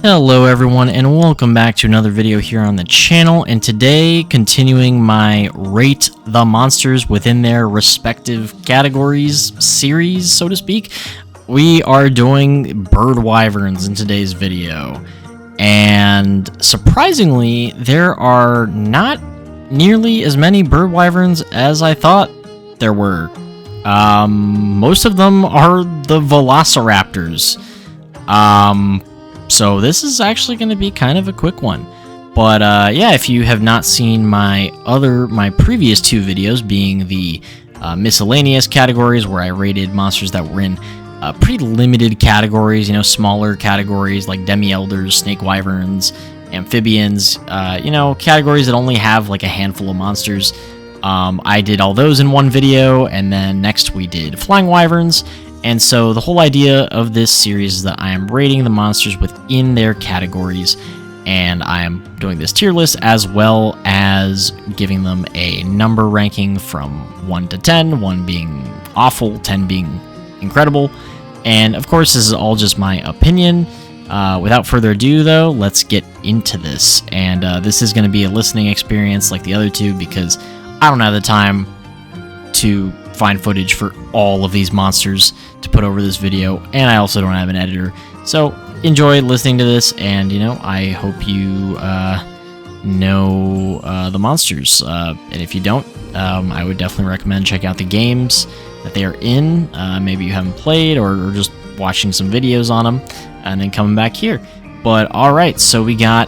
Hello everyone, and welcome back to another video here on the channel. And today, continuing my Rate the Monsters within their respective categories series, so to speak, we are doing bird wyverns in today's video. And surprisingly, there are not nearly as many bird wyverns as I thought there were. Most of them are the velociraptors. So this is actually going to be kind of a quick one. But yeah, if you have not seen my previous two videos, being the miscellaneous categories where I rated monsters that were in pretty limited categories, smaller categories like demi-elders, snake wyverns, amphibians, categories that only have like a handful of monsters. I did all those in one video, and then next we did flying wyverns. And so the whole idea of this series is that I am rating the monsters within their categories, and I am doing this tier list as well as giving them a number ranking from 1 to 10, 1 being awful, 10 being incredible. And of course, this is all just my opinion. Without further ado, though, let's get into this. And this is going to be a listening experience like the other two, because I don't have the time to find footage for all of these monsters to put over this video, and I also don't have an editor. So enjoy listening to this, and I hope you know the monsters. And if you don't, I would definitely recommend checking out the games that they are in. Maybe you haven't played, or just watching some videos on them, and then coming back here. But alright, so we got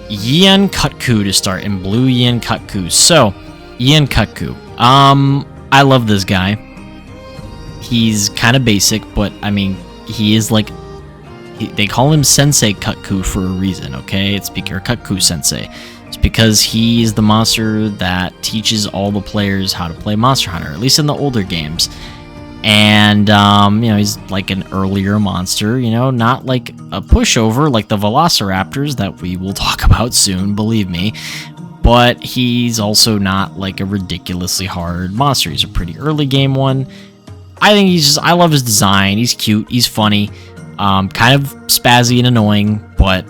Yen Kutku to start, in blue Yen Kutku. So, Yen Kutku. I love this guy. He's kind of basic, but I mean, he is like, they call him Sensei Kutku for a reason, okay? It's because Kutku Sensei. It's because he's the monster that teaches all the players how to play Monster Hunter, at least in the older games. And, he's like an earlier monster, not like a pushover like the velociraptors that we will talk about soon, believe me. But he's also not like a ridiculously hard monster. He's a pretty early game one. I think I love his design. He's cute, he's funny, kind of spazzy and annoying, but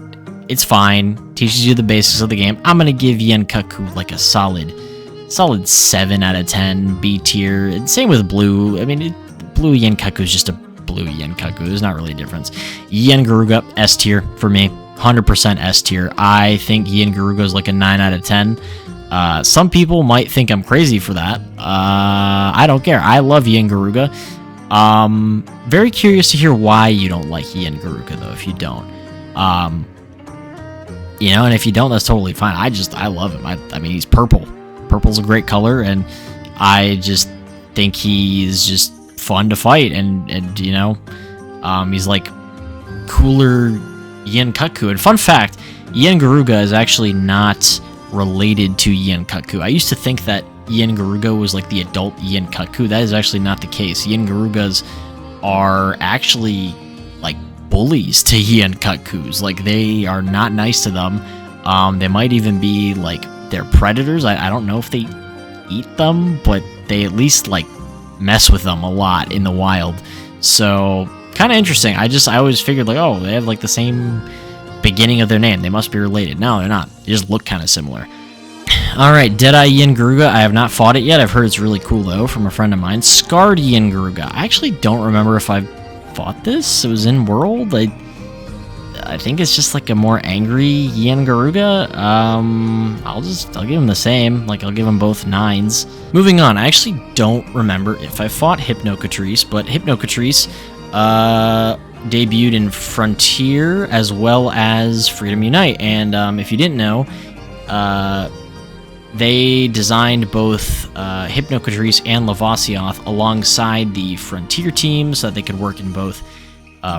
it's fine. Teaches you the basics of the game. I'm gonna give Yen Kutku like a solid 7 out of 10, B tier. And same with blue. I mean, blue Yen Kutku is just a blue Yen Kutku. There's not really a difference. Yen Garuga, S tier for me. 100% S tier. I think Yen Garuga is like a 9 out of 10. Some people might think I'm crazy for that. I don't care. I love Yen Garuga. Very curious to hear why you don't like Yen Garuga, though, if you don't. And if you don't, that's totally fine. I love him. I mean, he's purple. Purple's a great color, and I just think he's just fun to fight, and he's like cooler Yen Kutku. And fun fact, Yen Garuga is actually not related to Yen Kutku. I used to think that Yen Garuga was like the adult Yen Kutku. That is actually not the case. Yen Garugas are actually like bullies to Yen Kutkus. Like, they are not nice to them. They might even be like they're predators. I don't know if they eat them, but they at least like mess with them a lot in the wild. So kind of interesting. I always figured like, oh, they have like the same beginning of their name. They must be related. No, they're not. They just look kind of similar. Alright, Deadeye Yen Garuga. I have not fought it yet. I've heard it's really cool, though, from a friend of mine. Scarred Yen Garuga. I actually don't remember if I've fought this. It was in World. I think it's just like a more angry Yen Garuga. I'll give him the same. Like, I'll give them both 9s. Moving on. I actually don't remember if I fought Hypnocatrice, but Hypnocatrice debuted in Frontier as well as Freedom Unite. And if you didn't know, they designed both Hypnocatrice and Lavasioth alongside the Frontier team so that they could work in both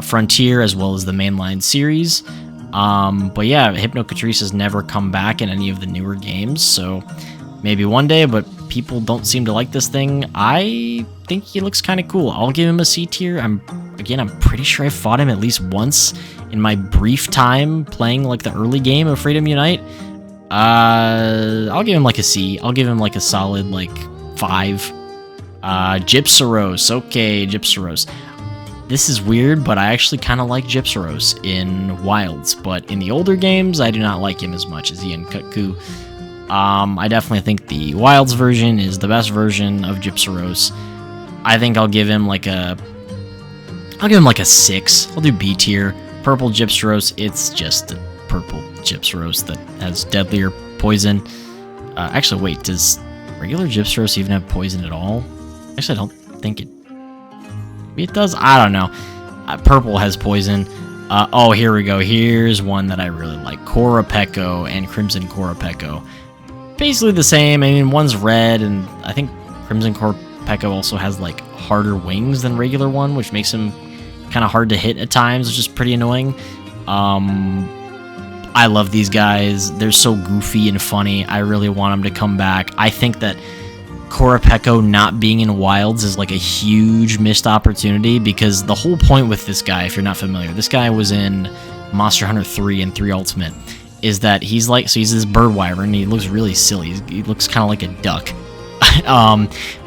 Frontier as well as the mainline series. But yeah, Hypnocatrice has never come back in any of the newer games, so maybe one day, but people don't seem to like this thing. I think he looks kind of cool. I'll give him a C tier. I'm pretty sure I fought him at least once in my brief time playing like the early game of Freedom Unite. I'll give him like a C. I'll give him like a solid like 5. Gypsaros. Okay, Gypsaros. this is weird, but I actually kind of like Gypsaros in Wilds, but in the older games, I do not like him as much as Ian Kutku. I definitely think the Wilds version is the best version of Gypsaros. I think I'll give him like a 6. I'll do B tier. Purple Gypsaros, it's just a purple Gypsaros that has deadlier poison. Actually, wait, does regular Gypsaros even have poison at all? Actually, I don't think it... Maybe it does? I don't know. Purple has poison. Oh, here we go. Here's one that I really like. Korapeko and Crimson Korapeko. Basically the same. I mean, one's red, and I think Crimson Korapeko also has, like, harder wings than regular one, which makes him kind of hard to hit at times, which is pretty annoying. I love these guys. They're so goofy and funny. I really want them to come back. I think that Korapeko not being in Wilds is like a huge missed opportunity, because the whole point with this guy, if you're not familiar, this guy was in Monster Hunter 3 and 3 Ultimate, is that he's this bird wyvern. He looks really silly. He looks kind of like a duck.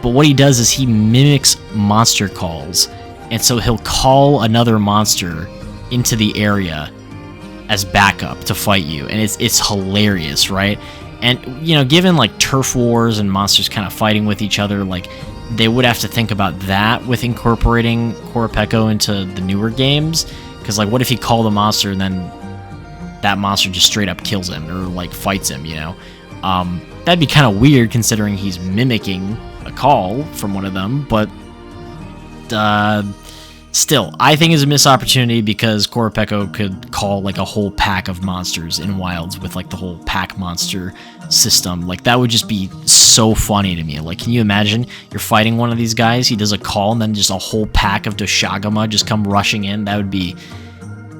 But what he does is he mimics monster calls, and so he'll call another monster into the area as backup to fight you, and it's hilarious, right? And, you know, given, like, turf wars and monsters kind of fighting with each other, like, they would have to think about that with incorporating Korapeko into the newer games. Because, like, what if he called a monster and then that monster just straight up kills him or, like, fights him, you know? That'd be kind of weird considering he's mimicking a call from one of them, but still, I think it's a missed opportunity, because Korapeko could call, like, a whole pack of monsters in Wilds with, like, the whole pack monster system. Like, that would just be so funny to me. Like, can you imagine you're fighting one of these guys, he does a call, and then just a whole pack of Doshagama just come rushing in? That would be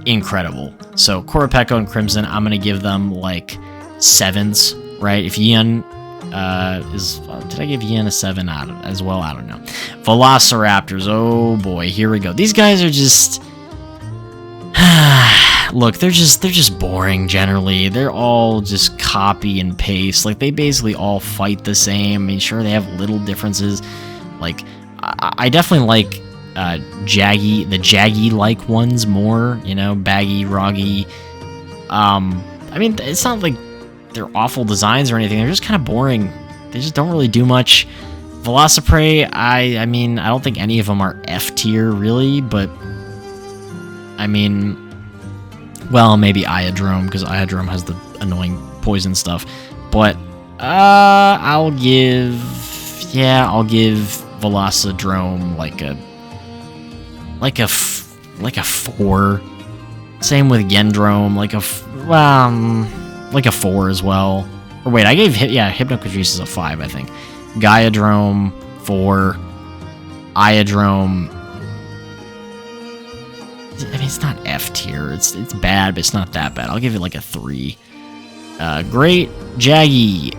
incredible. So, Korapeko and Crimson, I'm going to give them, like, 7s, right? If Ian... did I give Ian a 7 as well? I don't know. Velociraptors, oh boy, here we go. These guys are just... Look, they're just boring generally. They're all just copy and paste. Like, they basically all fight the same. I mean, sure, they have little differences. Like, I definitely like the Jaggy-like ones more, you know, Baggy, Roggy. I mean, it's not like they're awful designs or anything. They're just kind of boring. They just don't really do much. Velociprey, I mean, I don't think any of them are F tier, really, but I mean, well, maybe Iodrome, because Iodrome has the annoying poison stuff, but I'll give Velocidrome like a 4. Same with Gendrome, like a 4 as well. Or wait, I gave Hypnocatrice is a 5, I think. Gaiadrome 4, Iodrome. I mean, it's not F tier. It's bad, but it's not that bad. I'll give it like a 3. Great Jaggy.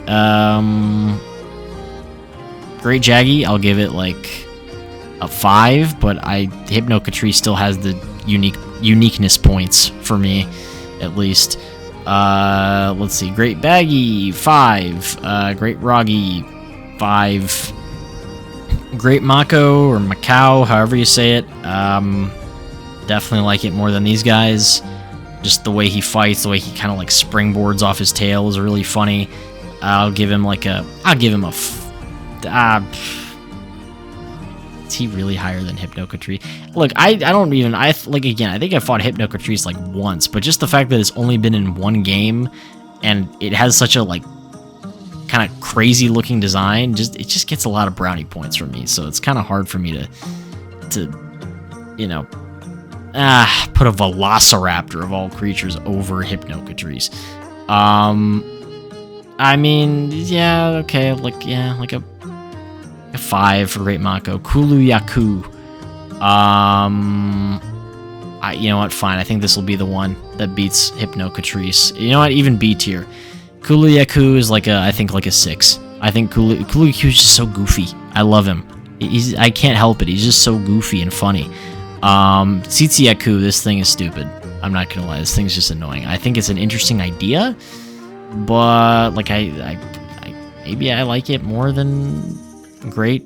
Great Jaggy, I'll give it like a 5, but Hypnocatrice still has the uniqueness points for me, at least. Let's see. Great Baggy, 5. Great Roggy, 5. Great Mako, or Macau, however you say it. Definitely like it more than these guys. Just the way he fights, the way he kind of like springboards off his tail is really funny. I'll give him a is he really higher than Hypnocatrice? Look, I think I fought Hypnocatrice like once, but just the fact that it's only been in one game and it has such a like kind of crazy looking design, it just gets a lot of brownie points from me. So it's kind of hard for me to you know, put a Velociraptor of all creatures over Hypnocatrice. I mean, yeah, okay, like a 5 for Great Mako. Kuluyaku. You know what? Fine. I think this will be the one that beats Hypnocatrice. You know what? Even B tier. Kuluyaku is I think like a 6. I think Kuluyaku is just so goofy. I love him. I can't help it. He's just so goofy and funny. Tsitsiaku, this thing is stupid. I'm not gonna lie. This thing's just annoying. I think it's an interesting idea, but like maybe I like it more than Great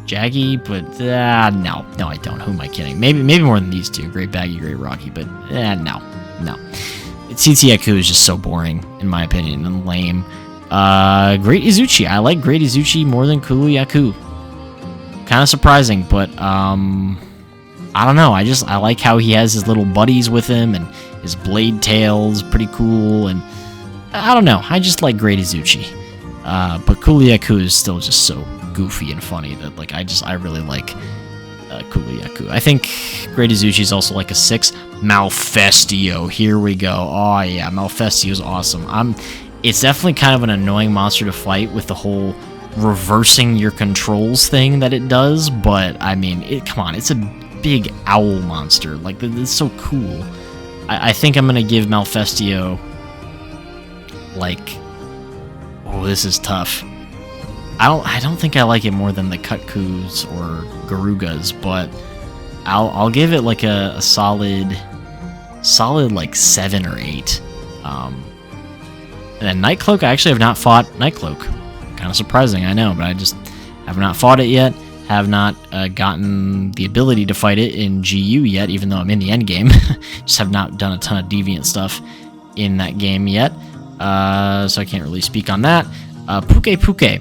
Jaggy, but no, I don't. Who am I kidding? Maybe more than these two. Great Baggy, Great Rocky, but no. TTIQ is just so boring, in my opinion, and lame. Great Izuchi. I like Great Izuchi more than Kuluyaku. Kind of surprising, but I don't know. I like how he has his little buddies with him, and his blade tail's pretty cool, and I don't know. I just like Great Izuchi. But Kuluyaku is still just so goofy and funny that like I really like Kuluyaku. I think Great Izuchi is also like a 6. Malfestio, here we go. Oh yeah, Malfestio is awesome. It's definitely kind of an annoying monster to fight with the whole reversing your controls thing that it does, but I mean, come on, it's a big owl monster. Like, it's so cool. I think I'm gonna give Malfestio, like, oh, this is tough. I don't think I like it more than the Kutkus or Garugas, but I'll give it like a solid like 7 or 8. And then Nightcloak, I actually have not fought Nightcloak. Kind of surprising, I know, but I just have not fought it yet. Have not gotten the ability to fight it in GU yet, even though I'm in the end game. Just have not done a ton of deviant stuff in that game yet, so I can't really speak on that. Puke. Puke.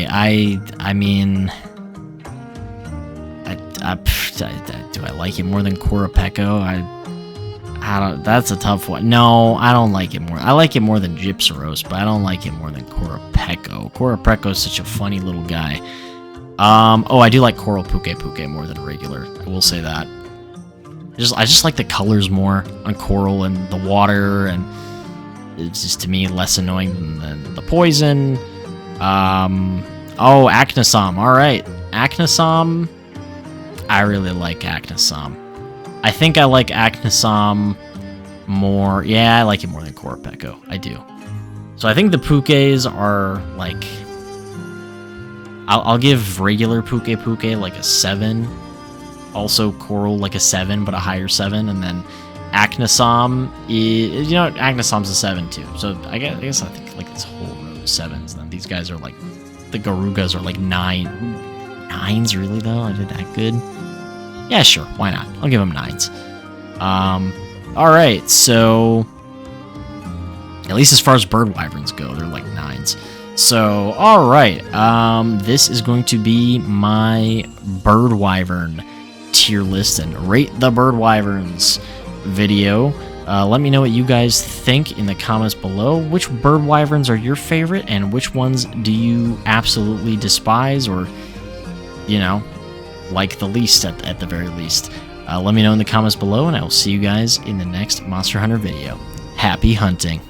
I mean, do I like it more than Korapeko? I don't. That's a tough one. No, I don't like it more. I like it more than Gypsaros, but I don't like it more than Korapeko. Korapeko is such a funny little guy. Oh, I do like Coral Puke more than regular. I will say that. I just like the colors more on Coral and the water, and it's just, to me, less annoying than the poison. Oh, Acnasom. All right, Acnasom. I really like Acnasom. I think I like Acnasom more. Yeah, I like it more than Korapeko. I do. So I think the Pukes are like, I'll give regular Puke like a 7. Also Coral like a 7, but a higher 7, and then Acnasom is, Acnasom's a 7 too. So I guess I think like this whole row is 7s. And then these guys are like, the Garugas are like 9s, really though? I did that good. Yeah, sure, why not? I'll give them 9s. Alright, so at least as far as bird wyverns go, they're like 9s. So, alright, this is going to be my bird wyvern tier list and rate the bird wyverns video. Let me know what you guys think in the comments below. Which bird wyverns are your favorite, and which ones do you absolutely despise, or, like the least at the very least. Let me know in the comments below, and I will see you guys in the next Monster Hunter video. Happy hunting!